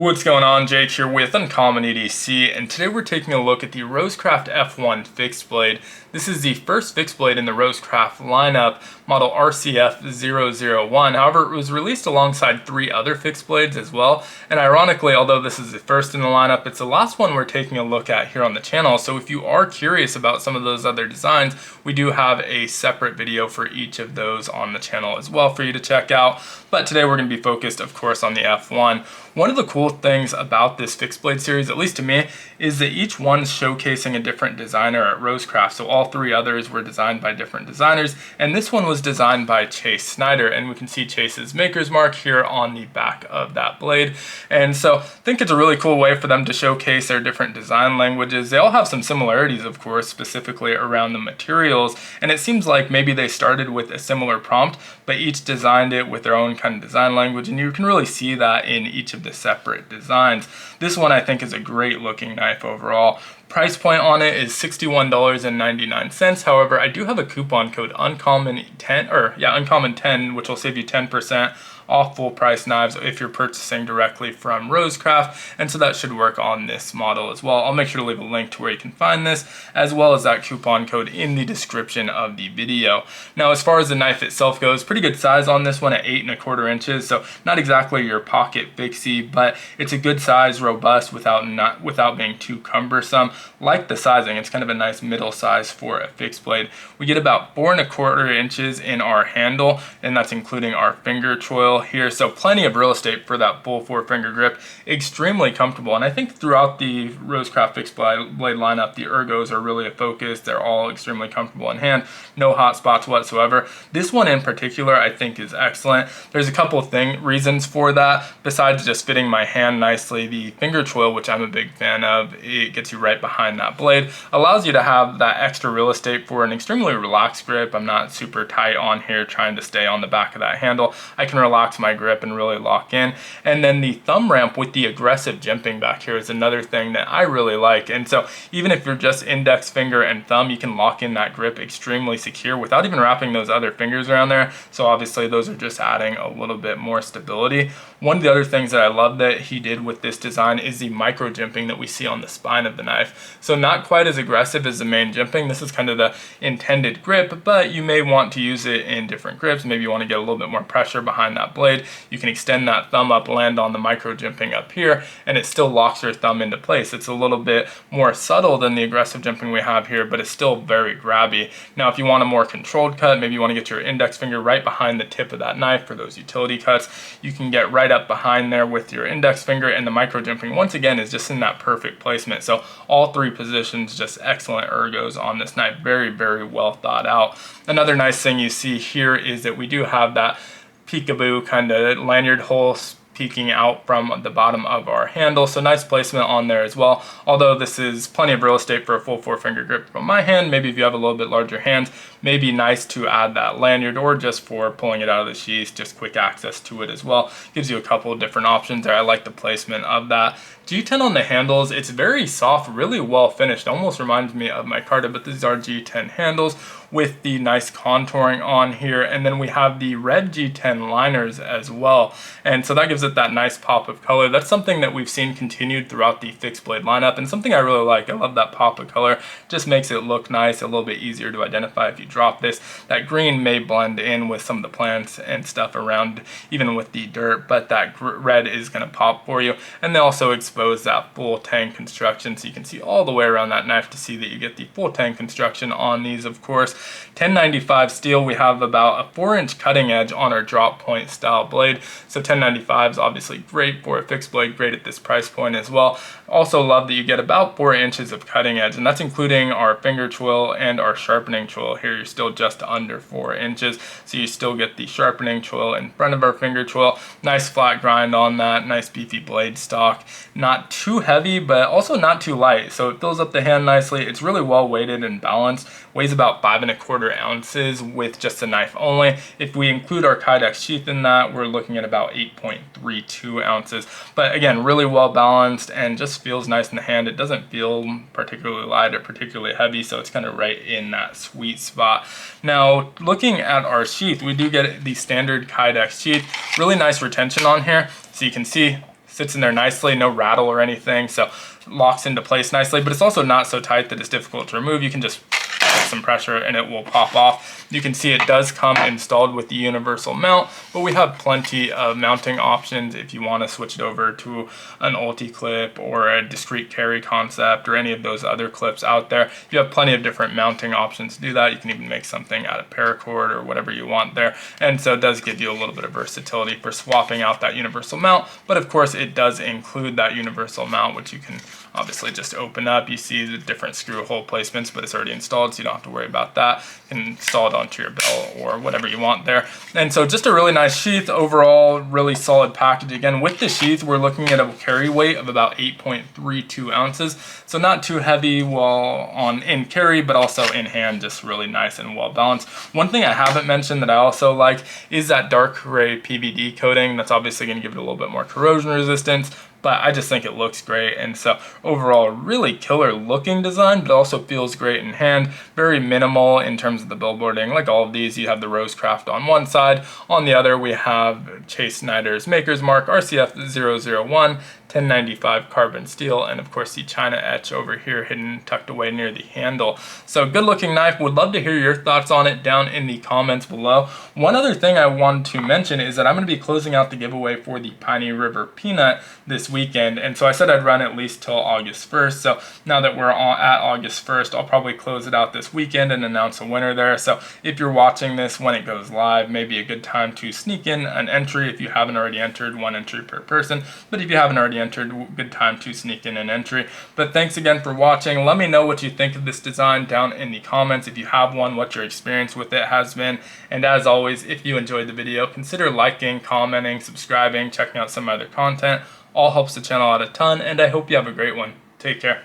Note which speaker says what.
Speaker 1: What's going on? Jake here with Uncommon EDC, and today we're taking a look at the RoseCraft F1 fixed blade. This is the first fixed blade in the RoseCraft lineup, model RCF001. However, it was released alongside 3 other fixed blades as well, and ironically, although this is the first in the lineup, it's the last one we're taking a look at here on the channel. So if you are curious about some of those other designs, we do have a separate video for each of those on the channel as well for you to check out. But today we're going to be focused, of course, on the F1. One of the cool things about this fixed blade series, at least to me, is that each one's showcasing a different designer at RoseCraft. So all 3 others were designed by different designers, and this one was designed by Snyder, and we can see Chase's maker's mark here on the back of that blade. And so I think it's a really cool way for them to showcase their different design languages. They all have some similarities, of course, specifically around the materials, and it seems like maybe they started with a similar prompt, but each designed it with their own kind of design language, and you can really see that in each of the separate designs. This one I think is a great looking knife overall. Price point on it is $61.99. However, I do have a coupon code Uncommon10, which will save you 10% off full price knives if you're purchasing directly from RoseCraft, and so that should work on this model as well. I'll make sure to leave a link to where you can find this, as well as that coupon code in the description of the video. Now, as far as the knife itself goes, pretty good size on this one at 8¼ inches, so not exactly your pocket fixie, but it's a good size, robust, without being too cumbersome. Like the sizing, it's kind of a nice middle size for a fixed blade. We get about 4¼ inches in our handle, and that's including our finger choil here, so plenty of real estate for that full 4-finger grip. Extremely comfortable, and I think throughout the RoseCraft fixed blade lineup, the ergos are really a focus. They're all extremely comfortable in hand, no hot spots whatsoever. This one in particular I think is excellent. There's a couple of reasons for that. Besides just fitting my hand nicely, the finger choil, which I'm a big fan of, it gets you right behind that blade, allows you to have that extra real estate for an extremely relaxed grip. I'm not super tight on here trying to stay on the back of that handle. I can relax my grip and really lock in. And then the thumb ramp with the aggressive jimping back here is another thing that I really like. And so even if you're just index finger and thumb, you can lock in that grip extremely secure without even wrapping those other fingers around there. So obviously those are just adding a little bit more stability. One of the other things that I love that he did with this design is the micro jimping that we see on the spine of the knife. So not quite as aggressive as the main jimping. This is kind of the intended grip, but you may want to use it in different grips. Maybe you want to get a little bit more pressure behind that blade. You can extend that thumb up, land on the micro jimping up here, and it still locks your thumb into place. It's a little bit more subtle than the aggressive jimping we have here, but it's still very grabby. Now, if you want a more controlled cut, maybe you want to get your index finger right behind the tip of that knife for those utility cuts, you can get right up behind there with your index finger, and the micro jimping once again is just in that perfect placement. So all 3 positions, just excellent ergos on this knife. Very, very well thought out. Another nice thing you see here is that we do have that peekaboo kind of lanyard hole peeking out from the bottom of our handle, so nice placement on there as well. Although this is plenty of real estate for a full 4-finger grip from my hand, maybe if you have a little bit larger hands, maybe nice to add that lanyard, or just for pulling it out of the sheath, just quick access to it as well. Gives you a couple of different options there. I like the placement of that. G10 on the handles, it's very soft, really well finished. Almost reminds me of my micarta, but these are G10 handles with the nice contouring on here. And then we have the red G10 liners as well. And so that gives it that nice pop of color. That's something that we've seen continued throughout the fixed blade lineup, and something I really like. I love that pop of color. Just makes it look nice, a little bit easier to identify if you drop this. That green may blend in with some of the plants and stuff around, even with the dirt, but that red is going to pop for you. And they also expose that full tang construction, so you can see all the way around that knife to see that you get the full tang construction on these, of course. 1095 steel, we have about a 4-inch cutting edge on our drop point style blade. So 1095 is obviously great for a fixed blade, great at this price point as well. Also love that you get about 4 inches of cutting edge, and that's including our finger choil and our sharpening choil. Here you're still just under 4 inches, so you still get the sharpening choil in front of our finger choil. Nice flat grind on that, nice beefy blade stock. Not too heavy, but also not too light, so it fills up the hand nicely. It's really well weighted and balanced. Weighs about 5¼ ounces with just the knife only. If we include our Kydex sheath in that, we're looking at about 8.32 ounces. But again, really well balanced and just feels nice in the hand. It doesn't feel particularly light or particularly heavy, so it's kind of right in that sweet spot. Now, looking at our sheath, we do get the standard Kydex sheath. Really nice retention on here. So you can see sits in there nicely, no rattle or anything, so locks into place nicely, but it's also not so tight that it's difficult to remove. You can just put some pressure and it will pop off. You can see it does come installed with the universal mount, but we have plenty of mounting options if you want to switch it over to an ulti-clip or a discrete carry concept or any of those other clips out there. You have plenty of different mounting options to do that. You can even make something out of paracord or whatever you want there. And so it does give you a little bit of versatility for swapping out that universal mount, but of course it does include that universal mount, which you can obviously just open up. You see the different screw hole placements, but it's already installed, so you don't have to worry about that. You can install it onto your belt or whatever you want there. And so just a really nice sheath overall, really solid package. Again, with the sheath, we're looking at a carry weight of about 8.32 ounces. So not too heavy while in carry, but also in hand, just really nice and well balanced. One thing I haven't mentioned that I also like is that dark gray PVD coating. That's obviously going to give it a little bit more corrosion resistance, but I just think it looks great. And so overall, really killer looking design, but also feels great in hand. Very minimal in terms of the billboarding. Like all of these, you have the RoseCraft on one side. On the other, we have Chase Snyder's Maker's Mark, RCF001, 1095 carbon steel, and of course the China etch over here hidden tucked away near the handle. So good looking knife. Would love to hear your thoughts on it down in the comments below. One other thing I wanted to mention is that I'm going to be closing out the giveaway for the Piney River Peanut this weekend, and so I said I'd run at least till August 1st. So now that we're at August 1st, I'll probably close it out this weekend and announce a winner there. So if you're watching this when it goes live, maybe a good time to sneak in an entry if you haven't already entered. One entry per person, but if you haven't already entered, good time to sneak in an entry. But thanks again for watching. Let me know what you think of this design down in the comments. If you have one, what your experience with it has been. And as always, if you enjoyed the video, consider liking, commenting, subscribing, checking out some other content. All helps the channel out a ton, and I hope you have a great one. Take care.